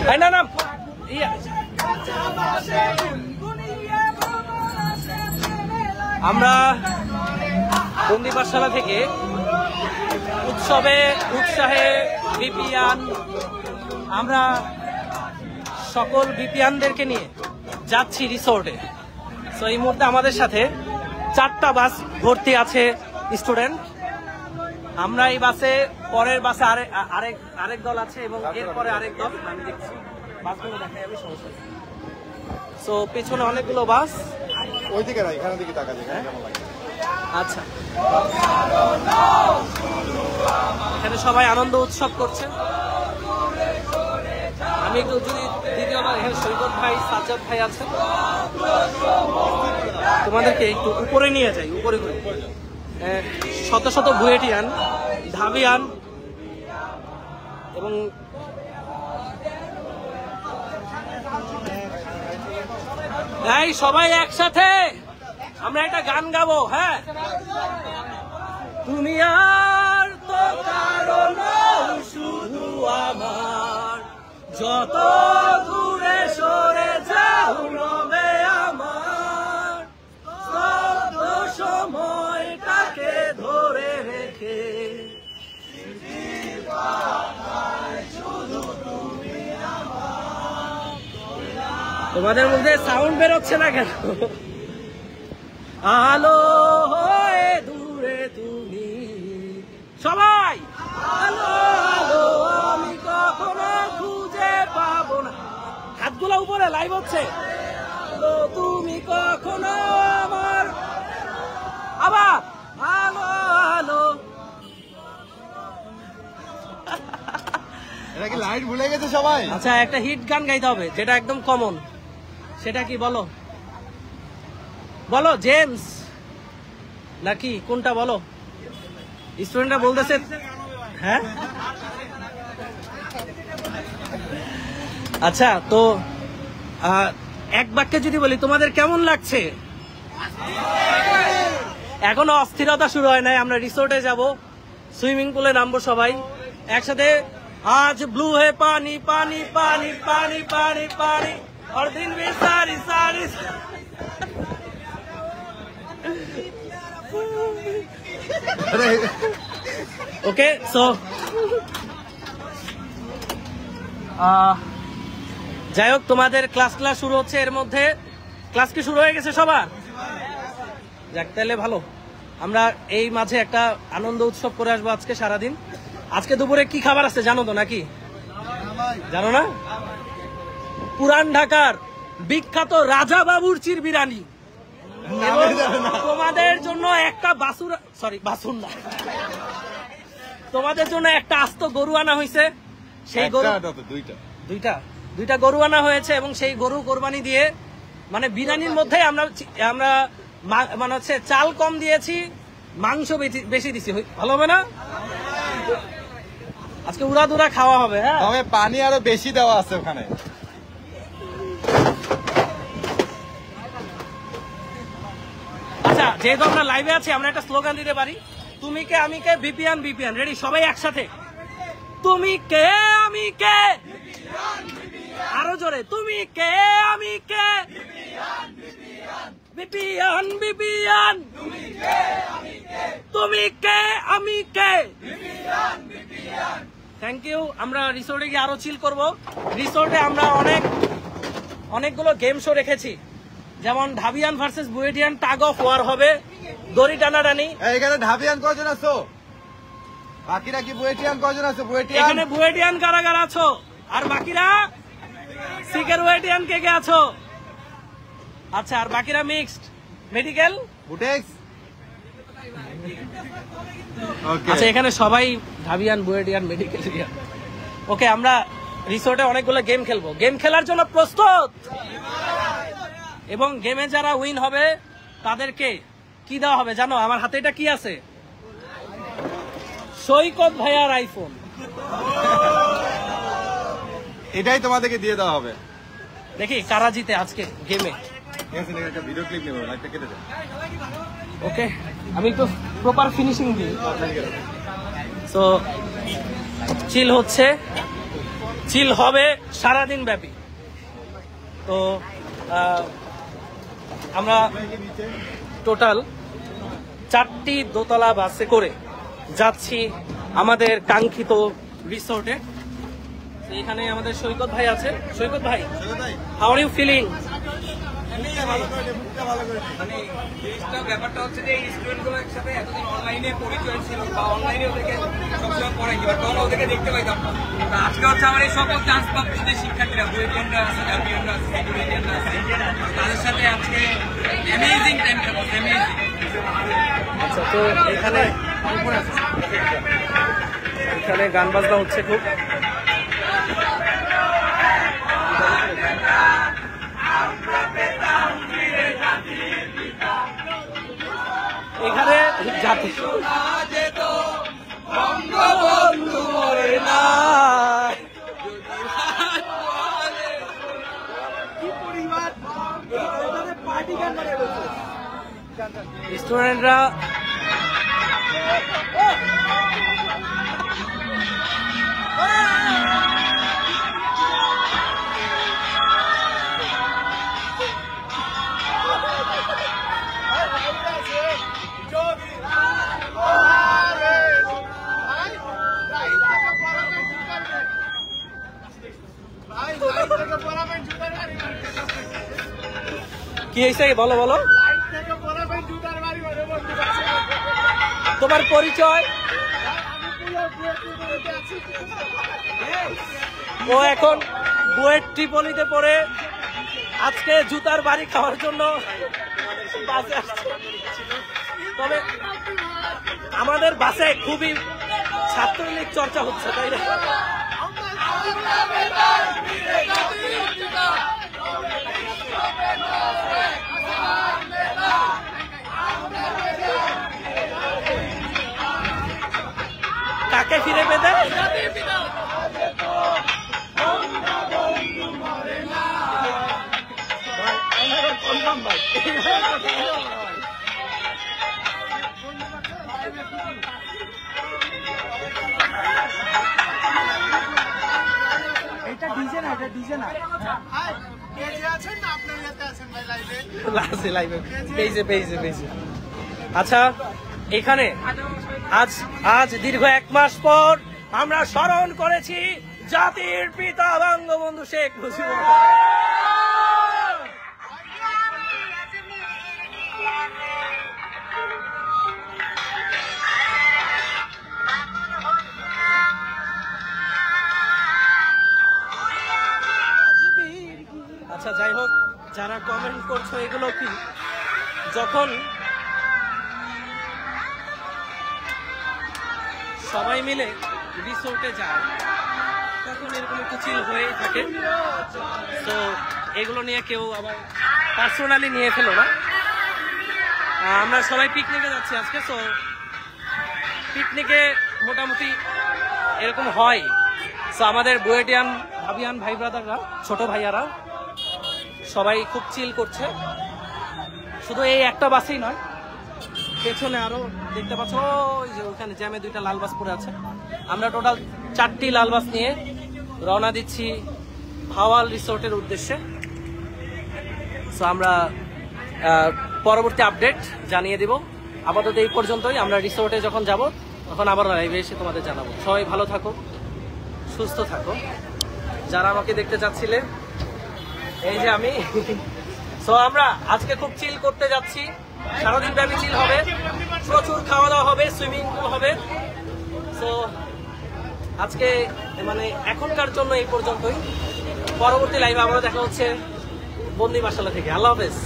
না না আমরা বন্দি পাঠশালা থেকে উৎসবে উৎসাহে বিপিয়ান, আমরা সকল বিপিয়ানদেরকে নিয়ে যাচ্ছি রিসোর্টে। তো এই মুহূর্তে আমাদের সাথে 4টা বাস ভর্তি আছে স্টুডেন্ট। আমরা এই বাসে, পরের বাসে আরেক দল আছে এবং এরপরে আরেক দল। আমি দেখছি বাসগুলো দেখাই আমি, সমস্যা। তো পেছনে অনেকগুলো বাস, ওইদিকে না, এখানে দিকে তাকা যায়। আচ্ছা, এখানে সবাই আনন্দ উৎসব করছে। আমি একটু যদি দ্বিতীয় বার, এখানে সৈকত ভাই, সাজ্জাদ ভাই আছে, তোমাদেরকে একটু উপরে নিয়ে যাই, উপরে করে। শত শত বুয়েটিয়ান, ঢাবিয়ান এবং এই সবাই একসাথে আমরা একটা গান গাবো। হ্যাঁ, তুমি আর তো কারণ শুধু আমার, যত দূরে সরে যাও রবে আমার, সব সময়টাকে ধরে রেখে তোমাদের মধ্যে সাউন্ড বেরোচ্ছে না কেন? আলো হয়ে দূরে তুমি, সবাই আলো আলো আমি কখনো খুঁজে পাবো না। হাতগুলো উপরে, লাইভ হচ্ছে। আলো তুমি কখনো আমার, আবার আলো আলো। এটা কি লাইট ভুলে গেছে সবাই? আচ্ছা, একটা হিট গান গাইতে হবে যেটা একদম কমন। সেটা কি বলো? বলো জেমস নাকি কোনটা বলো? স্টুডেন্টরা বলতেছে। হ্যাঁ, আচ্ছা, তো এক বাক্যে যদি বলি তোমাদের কেমন লাগছে? এখনো অস্থিরতা শুরু হয় নাই। আমরা রিসোর্টে যাব, সুইমিং পুলে নামবো সবাই একসাথে। আজ ব্লু হে পানি পানি পানি পানি পানি পানি और दिन भी सारी सारी। ওকে, সো যাই হোক, তোমাদের ক্লাস শুরু হচ্ছে। এর মধ্যে ক্লাস কি শুরু হয়ে গেছে সবার? যাক, তাহলে ভালো। আমরা এই মাঝে একটা আনন্দ উৎসব করে আসবো আজকে সারাদিন। আজকে দুপুরে কি খাবার আছে জানো তো নাকি? জানো না? পুরান ঢাকার বিখ্যাত রাজা বাবুর্চির বিরিয়ানি। তোমাদের জন্য একটা বাসুর, সরি বাসুর না, তোমাদের জন্য একটা আস্ত গরু আনা হয়েছে। সেই গরু দুইটা গরু আনা হয়েছে এবং সেই গরু কোরবানি দিয়ে, মানে বিরিয়ানির মধ্যে আমরা মানে হচ্ছে চাল কম দিয়েছি, মাংস বেশি দিছি। ভালো হবে না? আজকে উড়াদুরা খাওয়া হবে। হ্যাঁ, তবে পানি আরো বেশি দেওয়া আছে ওখানে। আচ্ছা, যেহেতু আমরা লাইভে আছি, আমরা একটা স্লোগান দিতে পারি, তুমি কে আমি কে বিপিয়ান বিপিয়ান। রেডি? সবাই একসাথে, তুমি কে আমি কে, আরো জোরে, তুমি কে আমি কে বিপিয়ান বিপিয়ান, তুমি কে আমি কে। Thank you. আমরা রিসোর্টে গিয়ে আরো চিল করব। রিসোর্টে আমরা অনেকগুলো গেম শো রেখেছি, যেমন ঢাবিয়ান ভার্সেস বুয়েটিয়ান টাগ অফ ওয়ার হবে, দড়ি টানাটানি। এখানে ঢাবিয়ান কজন আছো? বাকিরা কি বুয়েটিয়ান কজন আছো? বুয়েটিয়ান, এখানে বুয়েটিয়ান কারা কারা আছো? আর বাকিরা সিকের বুয়েটিয়ান কে কে আছো? আচ্ছা, আর বাকিরা মিক্সড মেডিকেল বুটেক্স। আচ্ছা, এখানে সবাই ঢাবিয়ান বুয়েটিয়ান মেডিকেল। ওকে, আমরা রিসোর্টে অনেকগুলো গেম খেলবো। গেম খেলার জন্য প্রস্তুত? এবং গেমে যারা উইন হবে তাদেরকে কি দেওয়া হবে জানো? আমার হাতে এটা কি আছে? সৈকত ভাইয়ার আইফোন। এটাই তোমাদেরকে দিয়ে দেওয়া হবে। দেখি কারা জিতে আজকে গেমে। ভিডিও ক্লিপ নেবো, লাইভটা কেটে দেব। ওকে, আমি একটু প্রপার ফিনিশিং দিই। সো চিল হচ্ছে, চিল হবে সারাদিন ব্যাপী। তো আমরা টোটাল 4টি দোতলা বাসে করে যাচ্ছি আমাদের কাঙ্ক্ষিত রিসোর্টে। এখানে আমাদের সৈকত ভাই আছে। সৈকত ভাই, হাউ আর ইউ ফিলিং? মানে জিনিসটা ব্যাপারটা হচ্ছে যে এই স্টুডেন্টগুলো একসাথে এতদিন অনলাইনে পরিচয় ছিল বা অনলাইনে ওদেরকে সবসময় পড়াই এবার তখন ওদেরকে দেখতে পাইতাম না। আজকে হচ্ছে আমার এই সকল চান্স প্রাপ্ত যে শিক্ষার্থীরা বুয়েটিয়ানরা আছে, জাপিয়ানরা আছে, সিকিউরিটিয়ানরা আছে, তাদের সাথে আজকে অ্যামেজিং টাইম কাটাচ্ছে, অ্যামেজিং। আচ্ছা, তো এখানে গান বাজনা হচ্ছে খুব। এখানে জাতি বঙ্গবন্ধু মরে না, স্টুডেন্টরা কি হয়েছে বলো বলো, তোমার পরিচয়? ও এখন বুয়েট ট্রিপলিতে পড়ে আজকে জুতার বাড়ি খাওয়ার জন্য বাসে আসছে। তবে আমাদের বাসে খুবই ছাত্রলীগ চর্চা হচ্ছে, তাই না? কাকে ফিরে পেতে আচ্ছা, এখানে আজ দীর্ঘ 1 মাস পর আমরা স্মরণ করেছি জাতির পিতা বঙ্গবন্ধু শেখ মুজিবুর রহমান। আচ্ছা, যাই হোক, যারা কমেন্ট করছো এগুলো কি, যখন সবাই মিলে রিসোর্টে যায় তখন এরকম একটু চিল হয়েই থাকে। তো এগুলো নিয়ে কেউ আবার পার্সোনালি নিয়ে ফেলো না। আমরা সবাই পিকনিকে যাচ্ছি আজকে। তো পিকনিকে মোটামুটি এরকম হয়। তো আমাদের বুয়েটিয়ান ভাবিয়ান ভাই ব্রাদাররা, ছোট ভাইয়ারা সবাই খুব চিল করছে। শুধু এই একটা বাসেই নয়, পেছনে আরো দেখতে পাচ্ছ ওই যে ওখানে জ্যামে 2টা লাল বাস পড়ে আছে। আমরা টোটাল 4টি লাল বাস নিয়ে রওনা দিচ্ছি ভাওয়াল রিসোর্টের উদ্দেশ্যে। সো আমরা পরবর্তী আপডেট জানিয়ে দিব। আপাতত এই পর্যন্তই। আমরা রিসোর্টে যখন যাব তখন আবার লাইভে এসে তোমাদের জানাবো। সবাই ভালো থাকো, সুস্থ থাকো। যারা আমাকে দেখতে চাচ্ছিলে, এই যে আমি। সো আমরা আজকে খুব চিল করতে যাচ্ছি, সারাদিন ব্যাপী চিল হবে, প্রচুর খাওয়া দাওয়া হবে, সুইমিং পুল হবে। সো আজকে মানে এখনকার জন্য এই পর্যন্তই। পরবর্তী লাইভে আবারও দেখা হচ্ছে বন্দি বাসালা থেকে। আল্লাহ হাফেজ।